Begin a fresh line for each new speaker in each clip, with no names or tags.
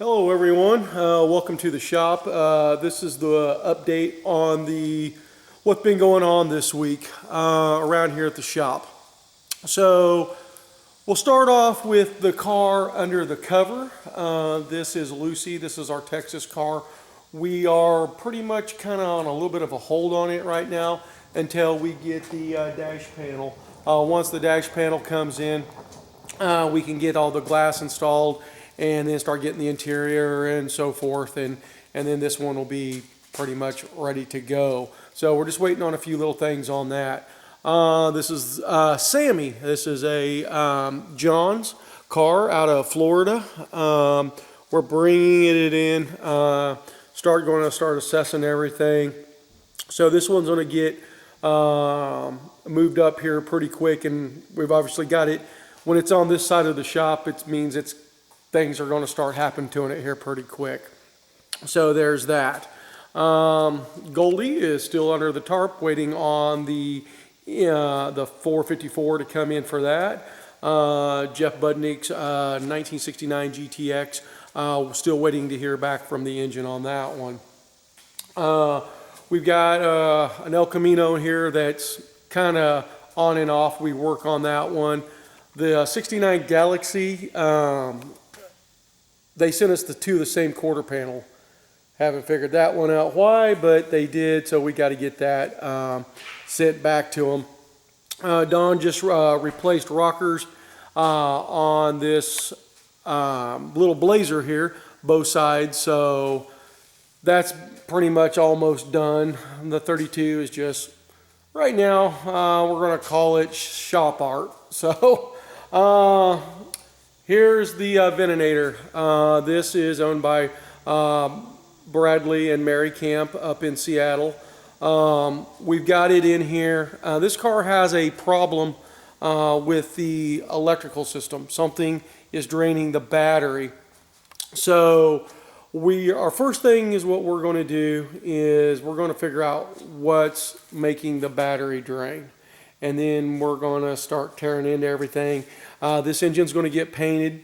Hello everyone, welcome to the shop. This is the update on what's been going on this week around here at the shop. So we'll start off with the car under the cover. This is Lucy, this is our Texas car. We are pretty much kind of on a little bit of a hold on it right now until we get the dash panel. Once the dash panel comes in, we can get all the glass installed and then start getting the interior and so forth, and then this one will be pretty much ready to go. So we're just waiting on a few little things on that. This is Sammy. This is a John's car out of Florida. We're bringing it in, going to start assessing everything. So this one's going to get moved up here pretty quick, and we've obviously got it. When it's on this side of the shop, it means things are going to start happening to it here pretty quick. So there's that. Goldie is still under the tarp, waiting on the 454 to come in for that. Jeff Budnick's 1969 GTX, still waiting to hear back from the engine on that one. We've got an El Camino here that's kind of on and off. We work on that one. The 69 Galaxy, they sent us the same quarter panel. Haven't figured that one out why, but they did, so we got to get that sent back to them. Don just replaced rockers on this little Blazer here, both sides, so that's pretty much almost done. The 32 is just, right now, we're going to call it shop art. So, here's the Veninator. This is owned by Bradley and Mary Camp up in Seattle. We've got it in here. This car has a problem with the electrical system. Something is draining the battery. So our first thing is what we're going to do is we're going to figure out what's making the battery drain. And then we're going to start tearing into everything. This engine's going to get painted,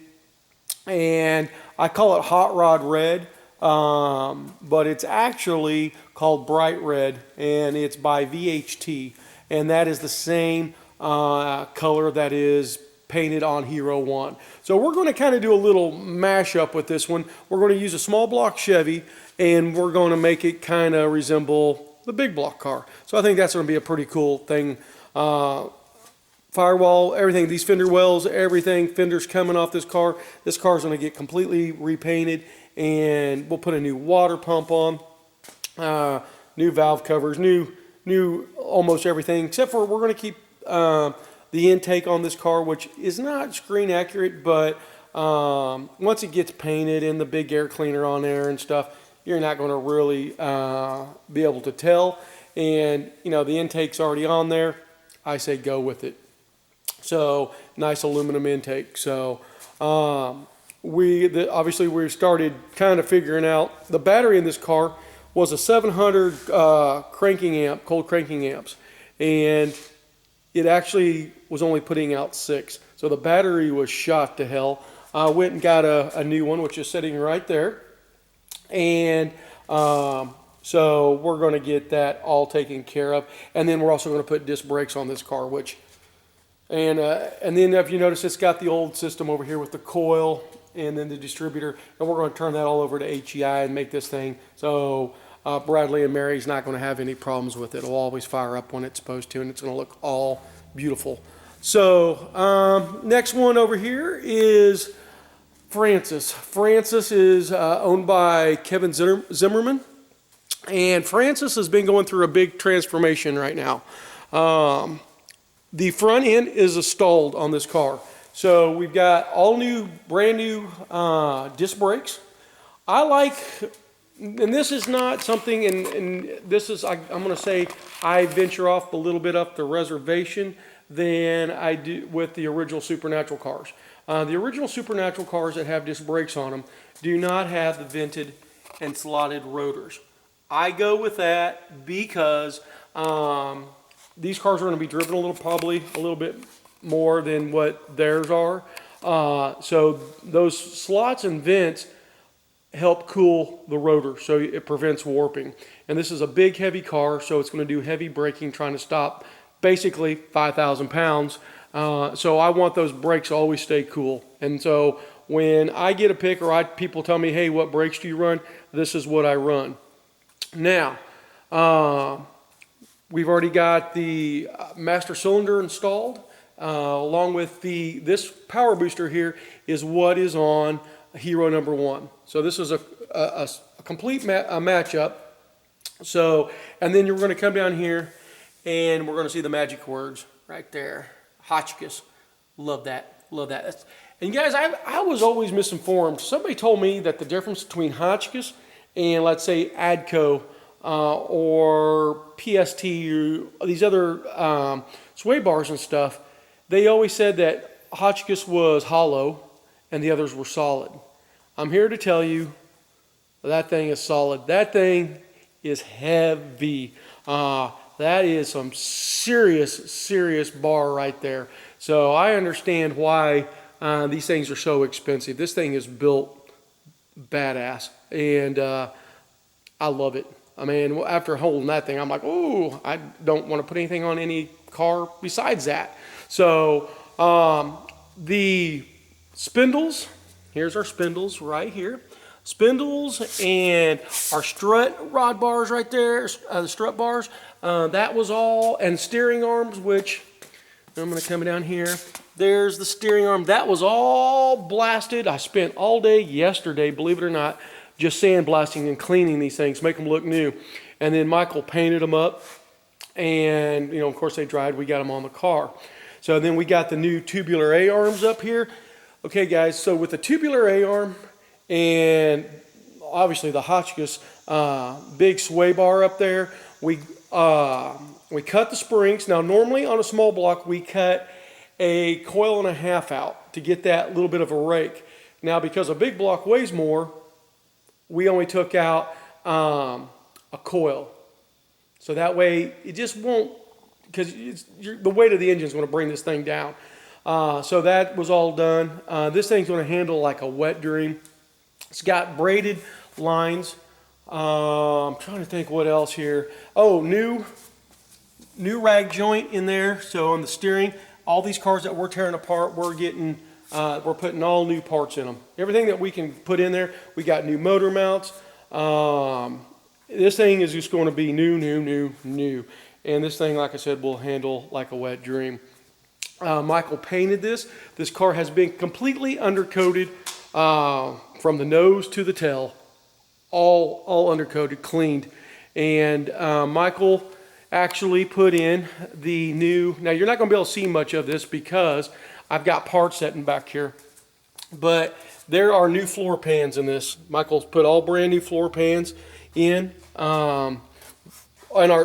and I call it Hot Rod Red, but it's actually called Bright Red, and it's by VHT, and that is the same color that is painted on Hero 1. So we're going to kind of do a little mashup with this one. We're going to use a small block Chevy, and we're going to make it kind of resemble the big block car. So I think that's going to be a pretty cool thing. Firewall, everything, these fender wells, everything, fenders coming off this car. This car is going to get completely repainted, and we'll put a new water pump on, new valve covers, new almost everything, except for we're going to keep the intake on this car, which is not screen accurate, but once it gets painted and the big air cleaner on there and stuff, you're not going to really be able to tell. And you know, the intake's already on there. I say go with it. So nice aluminum intake. So obviously we started kind of figuring out the battery in this car was a 700 cranking amp, cold cranking amps, and it actually was only putting out 6. So the battery was shot to hell. I went and got a new one, which is sitting right there, and so we're going to get that all taken care of, and then we're also going to put disc brakes on this car, and then if you notice, it's got the old system over here with the coil and then the distributor, and we're going to turn that all over to HEI and make this thing so Bradley and Mary's not going to have any problems with it. It'll always fire up when it's supposed to, and it's going to look all beautiful. So next one over here is Francis. Francis is owned by Kevin Zimmerman. And Francis has been going through a big transformation right now. The front end is installed on this car. So we've got all new, brand new disc brakes. I like, and this is not something, and this is, I'm going to say I venture off a little bit up the reservation than I do with the original Supernatural cars. The original Supernatural cars that have disc brakes on them do not have the vented and slotted rotors. I go with that because these cars are going to be driven probably a little bit more than what theirs are. So those slots and vents help cool the rotor so it prevents warping. And this is a big heavy car, so it's going to do heavy braking trying to stop basically 5,000 pounds. So I want those brakes to always stay cool. And so when I get a pick or people tell me, hey, what brakes do you run? This is what I run. Now, we've already got the master cylinder installed, along with this power booster here is what is on Hero number 1. So this is a complete matchup. So, and then you're going to come down here and we're going to see the magic words right there. Hotchkiss. Love that. Love that. And guys, I was always misinformed. Somebody told me that the difference between Hotchkiss and, let's say, AGCO or PST or these other sway bars and stuff, they always said that Hotchkiss was hollow and the others were solid. I'm here to tell you that thing is solid. That thing is heavy. That is some serious bar right there. So I understand why these things are so expensive. This thing is built badass, and I love it. I mean, after holding that thing, I'm like, oh, I don't want to put anything on any car besides that. So the spindles, here's our spindles right here. Spindles and our strut rod bars right there, the strut bars, that was all, and steering arms, which I'm going to come down here. There's the steering arm. That was all blasted. I spent all day yesterday, believe it or not, just sandblasting and cleaning these things, make them look new. And then Michael painted them up, and of course they dried. We got them on the car. So then we got the new tubular A-arms up here. Okay, guys, so with the tubular A-arm and obviously the Hotchkiss big sway bar up there, we cut the springs. Now normally on a small block we cut a coil and a half out to get that little bit of a rake. Now because a big block weighs more, we only took out a coil. So that way it just won't, because the weight of the engine is going to bring this thing down. So that was all done. This thing's going to handle like a wet dream. It's got braided lines. I'm trying to think what else here. Oh, new rag joint in there. So on the steering, all these cars that we're tearing apart, we're putting all new parts in them. Everything that we can put in there. We got new motor mounts. This thing is just going to be new. And this thing, like I said, will handle like a wet dream. Michael painted this. This car has been completely undercoated from the nose to the tail. All undercoated, cleaned. And Michael actually put in the new, now you're not going to be able to see much of this because I've got parts sitting back here, but there are new floor pans in this. Michael's put all brand new floor pans in. And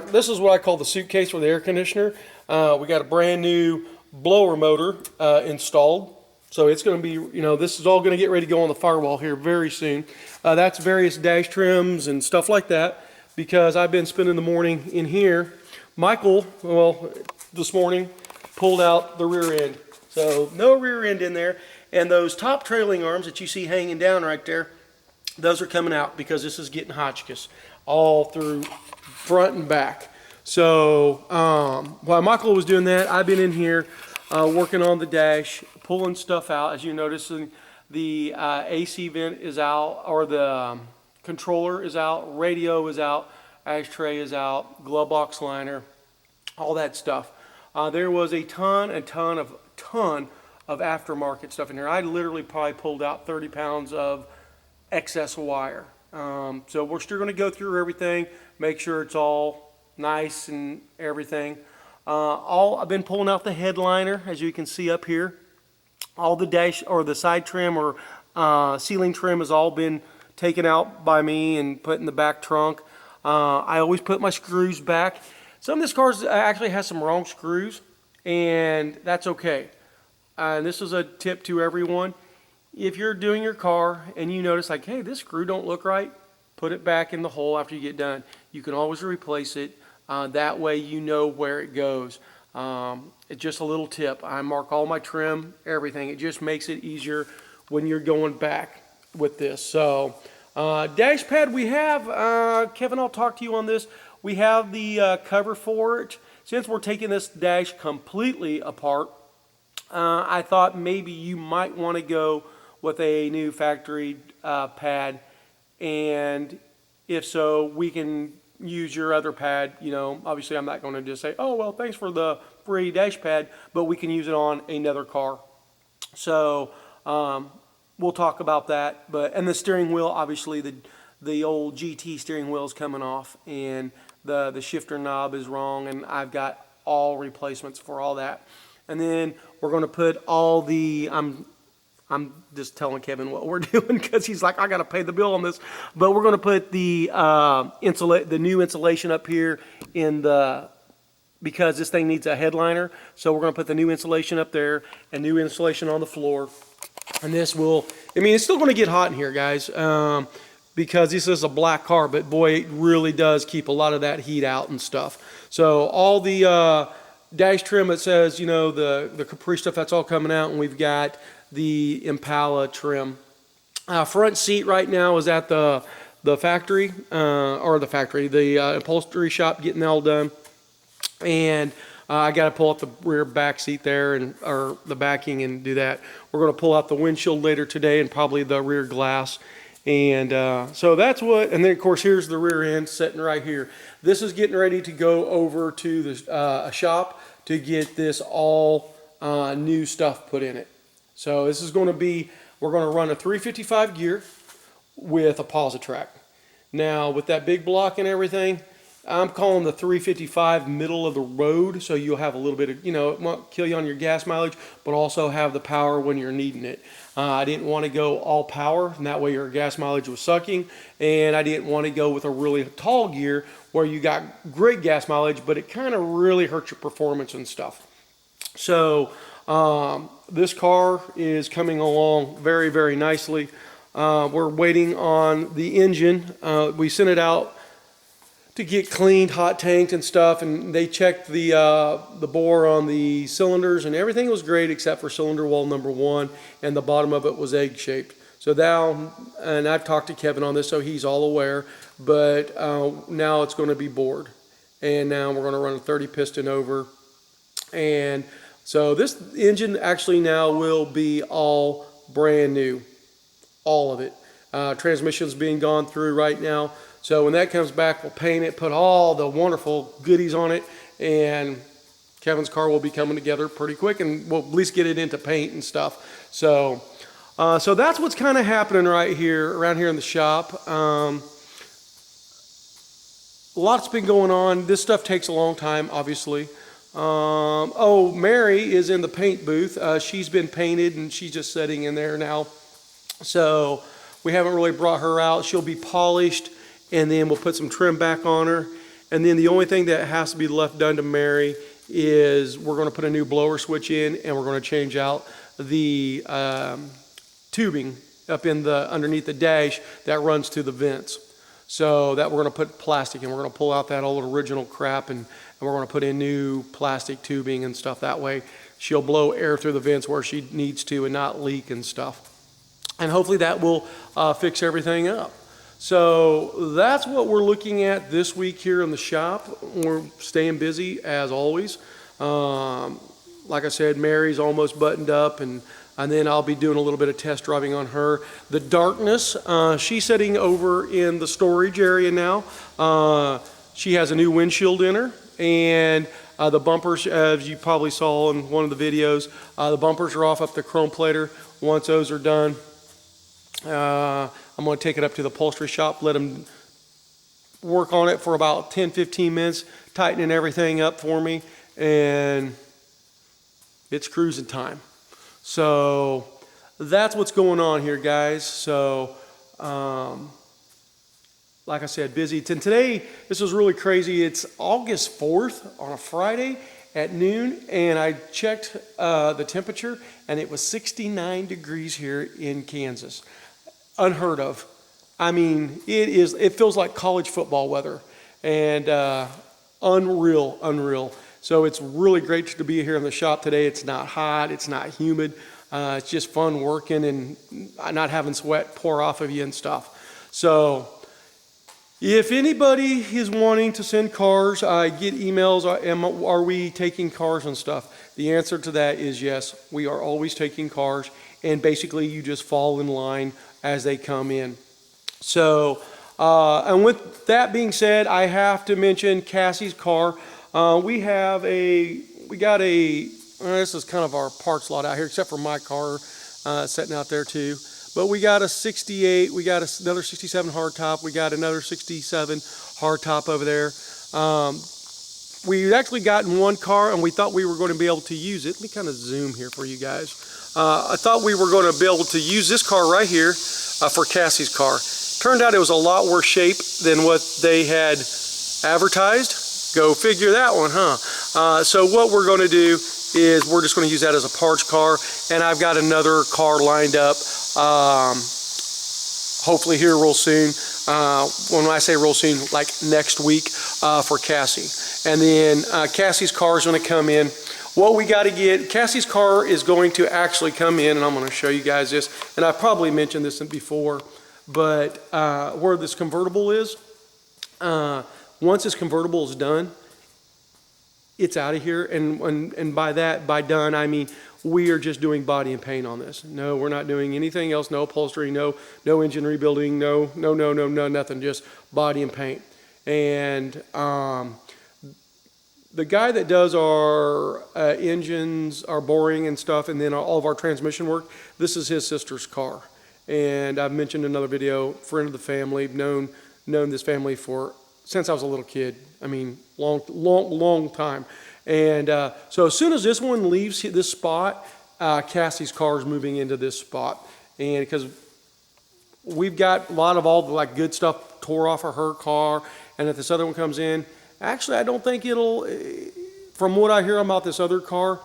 this is what I call the suitcase for the air conditioner. We got a brand new blower motor installed. So it's going to be, this is all going to get ready to go on the firewall here very soon. That's various dash trims and stuff like that, because I've been spending the morning in here. Michael, this morning pulled out the rear end. So no rear end in there. And those top trailing arms that you see hanging down right there, those are coming out because this is getting Hotchkiss all through front and back. So while Michael was doing that, I've been in here working on the dash, pulling stuff out. As you notice, the AC vent is out, or the controller is out, radio is out, ashtray is out, glove box liner, all that stuff. There was a ton of aftermarket stuff in here. I literally probably pulled out 30 pounds of excess wire. So we're still going to go through everything, make sure it's all nice and everything. I've been pulling out the headliner, as you can see up here. All the dash or the side trim or ceiling trim has all been taken out by me and put in the back trunk. I always put my screws back. Some of this car actually has some wrong screws, and that's okay. And this is a tip to everyone. If you're doing your car and you notice like, hey, this screw don't look right, put it back in the hole after you get done. You can always replace it. That way you know where it goes. It's just a little tip. I mark all my trim, everything. It just makes it easier when you're going back with this. So Dash pad we have, Kevin, I'll talk to you on this. We have the cover for it. Since we're taking this dash completely apart, I thought maybe you might want to go with a new factory pad, and if so, we can use your other pad. You know, obviously I'm not going to just say, oh, well, thanks for the free dash pad, but we can use it on another car. So we'll talk about that. And the steering wheel, obviously the old GT steering wheel is coming off, and the shifter knob is wrong, and I've got all replacements for all that. And then we're going to put all the, I'm just telling Kevin what we're doing because he's like, I got to pay the bill on this. But we're going to put the the new insulation up here in the, because this thing needs a headliner. So we're going to put the new insulation up there and new insulation on the floor. And this will, I mean, it's still going to get hot in here, guys, because this is a black car, but boy, it really does keep a lot of that heat out and stuff. So all the dash trim, it says, you know, the Capri stuff, that's all coming out, and we've got the Impala trim. Front seat right now is at the factory, the upholstery shop, getting that all done. And I got to pull out the rear back seat there, or the backing, and do that. We're going to pull out the windshield later today, and probably the rear glass. And so that's what, and then of course here's the rear end sitting right here. This is getting ready to go over to the shop to get this all new stuff put in it. So this is going to be, we're going to run a 355 gear with a Positrack. Now with that big block and everything, I'm calling the 355 middle of the road, so you'll have a little bit of, you know, it won't kill you on your gas mileage, but also have the power when you're needing it. I didn't want to go all power, and that way your gas mileage was sucking, and I didn't want to go with a really tall gear where you got great gas mileage, but it kind of really hurts your performance and stuff. So this car is coming along very, very nicely. We're waiting on the engine. We sent it out to get cleaned, hot tanked and stuff, and they checked the bore on the cylinders, and everything was great except for cylinder wall number 1, and the bottom of it was egg shaped. So now, and I've talked to Kevin on this, so he's all aware, but now it's going to be bored, and now we're going to run a 30 piston over. And so this engine actually now will be all brand new, all of it. Transmission's being gone through right now. So when that comes back, we'll paint it, put all the wonderful goodies on it, and Kevin's car will be coming together pretty quick, and we'll at least get it into paint and stuff. So so that's what's kind of happening right here, around here in the shop. Lots been going on. This stuff takes a long time, obviously. Oh, Mary is in the paint booth. She's been painted, and she's just sitting in there now. So we haven't really brought her out. She'll be polished, and then we'll put some trim back on her. And then the only thing that has to be left done to Mary is we're going to put a new blower switch in, and we're going to change out the tubing up in the underneath the dash that runs to the vents. So that we're going to put plastic, and we're going to pull out that old original crap, and we're going to put in new plastic tubing and stuff. That way she'll blow air through the vents where she needs to and not leak and stuff. And hopefully that will fix everything up. So that's what we're looking at this week here in the shop. We're staying busy as always. Like I said, Mary's almost buttoned up, and then I'll be doing a little bit of test driving on her. The darkness, she's sitting over in the storage area now. She has a new windshield in her, and the bumpers, as you probably saw in one of the videos, the bumpers are off up the chrome plater. Once those are done, I'm going to take it up to the upholstery shop, let them work on it for about 10-15 minutes, tightening everything up for me, and it's cruising time. So that's what's going on here, guys. So like I said, busy. And today, this was really crazy. It's August 4th on a Friday at noon, and I checked the temperature, and it was 69 degrees here in Kansas. Unheard of. I mean, it feels like college football weather, and unreal. So it's really great to be here in the shop today. It's not hot, it's not humid. It's just fun working and not having sweat pour off of you and stuff. So if anybody is wanting to send cars, I get emails, are we taking cars and stuff? The answer to that is yes, we are always taking cars, and basically you just fall in line as they come in. So, and with that being said, I have to mention Cassie's car. We got a, this is kind of our parts lot out here, except for my car sitting out there too. But we got a 68, we got another 67 hardtop, we got another 67 hardtop over there. We actually gotten one car and we thought we were going to be able to use it. Let me kind of zoom here for you guys. I thought we were going to be able to use this car right here for Cassie's car. Turned out it was a lot worse shape than what they had advertised. Go figure that one, huh? So what we're going to do is we're just going to use that as a parts car, and I've got another car lined up hopefully here real soon. When I say real soon, like next week for Cassie. And then Cassie's car is going to come in. What we got to get, Cassie's car is going to actually come in, and I'm going to show you guys this, and I probably mentioned this before, but where this convertible is, once this convertible is done, it's out of here, and by done, I mean we are just doing body and paint on this. No, we're not doing anything else, no upholstery, no engine rebuilding, no, nothing, just body and paint. And the guy that does our engines, our boring and stuff, and then all of our transmission work, this is his sister's car. And I've mentioned in another video, friend of the family, known this family since I was a little kid. I mean, long time. And so as soon as this one leaves this spot, Cassie's car is moving into this spot. And because we've got a lot of all the like good stuff tore off of her car, and if this other one comes in, actually I don't think it'll, from what I hear about this other car,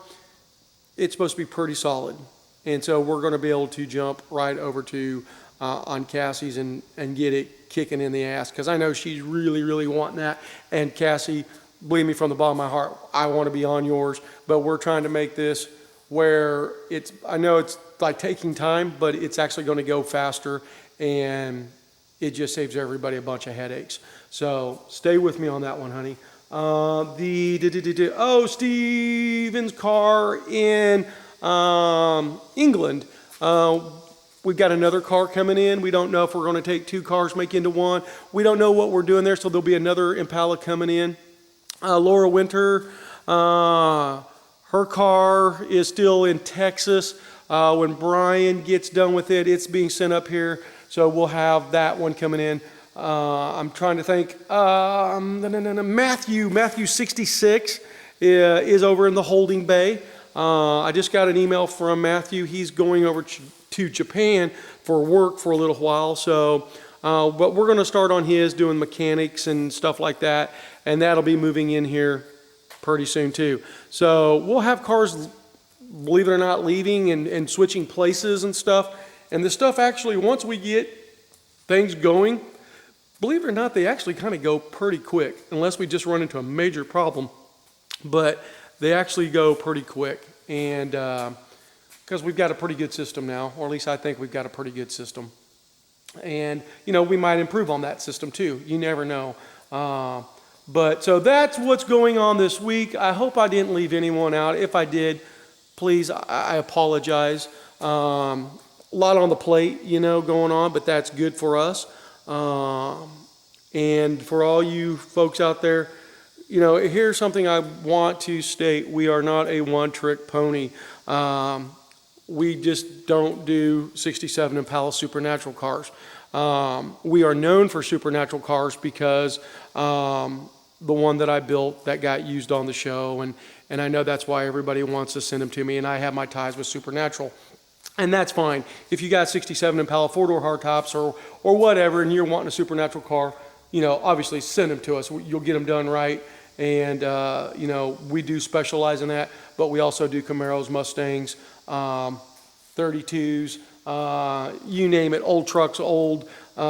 it's supposed to be pretty solid. And so we're going to be able to jump right over to on Cassie's and get it kicking in the ass, because I know she's really wanting that. And Cassie, believe me, from the bottom of my heart, I want to be on yours, but we're trying to make this where I know it's like taking time, but it's actually going to go faster, and it just saves everybody a bunch of headaches. So stay with me on that one, honey. Steven's car in England. We've got another car coming in. We don't know if we're going to take two cars, make into one. We don't know what we're doing there, so there'll be another Impala coming in. Laura Winter, her car is still in Texas. When Brian gets done with it, it's being sent up here, so we'll have that one coming in. I'm trying to think. Matthew 66 is over in the holding bay. I just got an email from Matthew. He's going over to Japan for work for a little while. So, but we're going to start on his doing mechanics and stuff like that, and that'll be moving in here pretty soon too. So we'll have cars, believe it or not, leaving and switching places and stuff. And the stuff actually, once we get things going, believe it or not, they actually kind of go pretty quick, unless we just run into a major problem. But they actually go pretty quick, and because we've got a pretty good system now, or at least I think we've got a pretty good system. And, you know, we might improve on that system too. You never know. But so that's what's going on this week. I hope I didn't leave anyone out. If I did, please, I apologize. A lot on the plate, you know, going on, but that's good for us. And for all you folks out there, you know, here's something I want to state. We are not a one-trick pony. We just don't do 67 Impala Supernatural cars. We are known for Supernatural cars because the one that I built that got used on the show, and I know that's why everybody wants to send them to me, and I have my ties with Supernatural. And that's fine. If you got 67 Impala four-door hardtops or whatever, and you're wanting a Supernatural car, you know, obviously send them to us. You'll get them done right. And, you know, we do specialize in that, but we also do Camaros, Mustangs, 32s, you name it, old trucks, old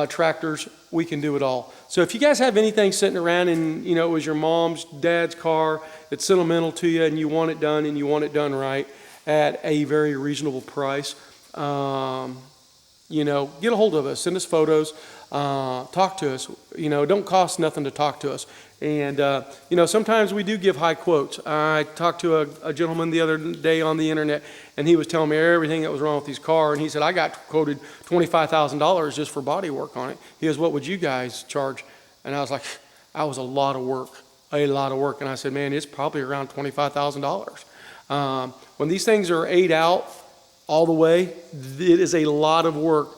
tractors, we can do it all. So if you guys have anything sitting around and, you know, it was your mom's, dad's car, it's sentimental to you, and you want it done and you want it done right at a very reasonable price, get a hold of us, send us photos, talk to us. It don't cost nothing to talk to us. And, sometimes we do give high quotes. I talked to a gentleman the other day on the internet, and he was telling me everything that was wrong with his car. And he said, I got quoted $25,000 just for body work on it. He goes, what would you guys charge? And I was like, that was a lot of work. And I said, man, it's probably around $25,000. When these things are 8 out all the way, it is a lot of work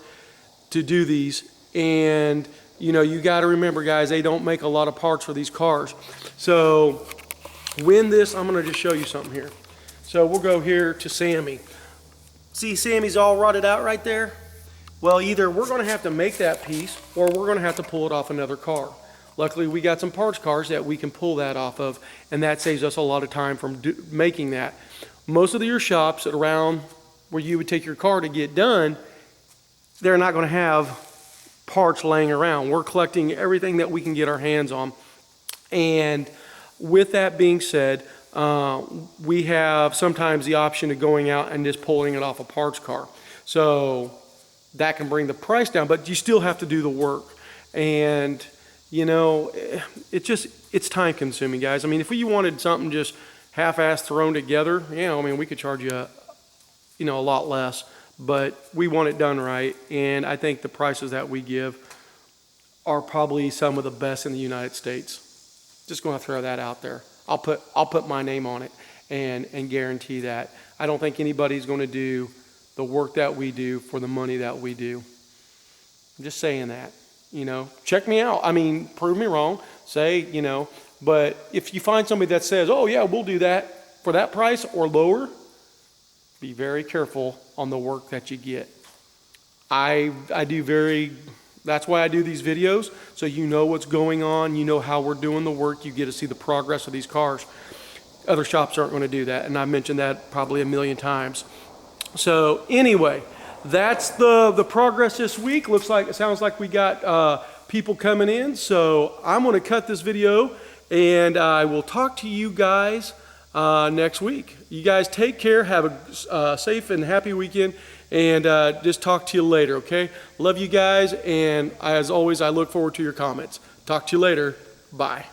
to do these. And you got to remember, guys, they don't make a lot of parts for these cars. So I'm going to just show you something here. So we'll go here to Sammy. See, Sammy's all rotted out right there. Well, either we're going to have to make that piece, or we're going to have to pull it off another car. Luckily, we got some parts cars that we can pull that off of, and that saves us a lot of time from making that. Most of your shops around where you would take your car to get done, they're not going to have parts laying around. We're collecting everything that we can get our hands on. And with that being said, we have sometimes the option of going out and just pulling it off a parts car. So that can bring the price down, but you still have to do the work. And it's time consuming, guys. I mean, if you wanted something just half-assed thrown together, we could charge you a lot less. But we want it done right, and I think the prices that we give are probably some of the best in the United States. Just going to throw that out there. I'll put my name on it and guarantee that. I don't think anybody's going to do the work that we do for the money that we do. I'm just saying that. Check me out. I mean, prove me wrong. But if you find somebody that says, oh yeah, we'll do that for that price or lower, be very careful on the work that you get. That's why I do these videos, so you know what's going on, you know how we're doing the work, you get to see the progress of these cars. Other shops aren't going to do that, and I've mentioned that probably a million times. So anyway, that's the progress this week. Sounds like we got people coming in, so I'm going to cut this video, and I will talk to you guys next week. You guys take care, have a safe and happy weekend, and just talk to you later, okay? Love you guys, and as always, I look forward to your comments. Talk to you later. Bye.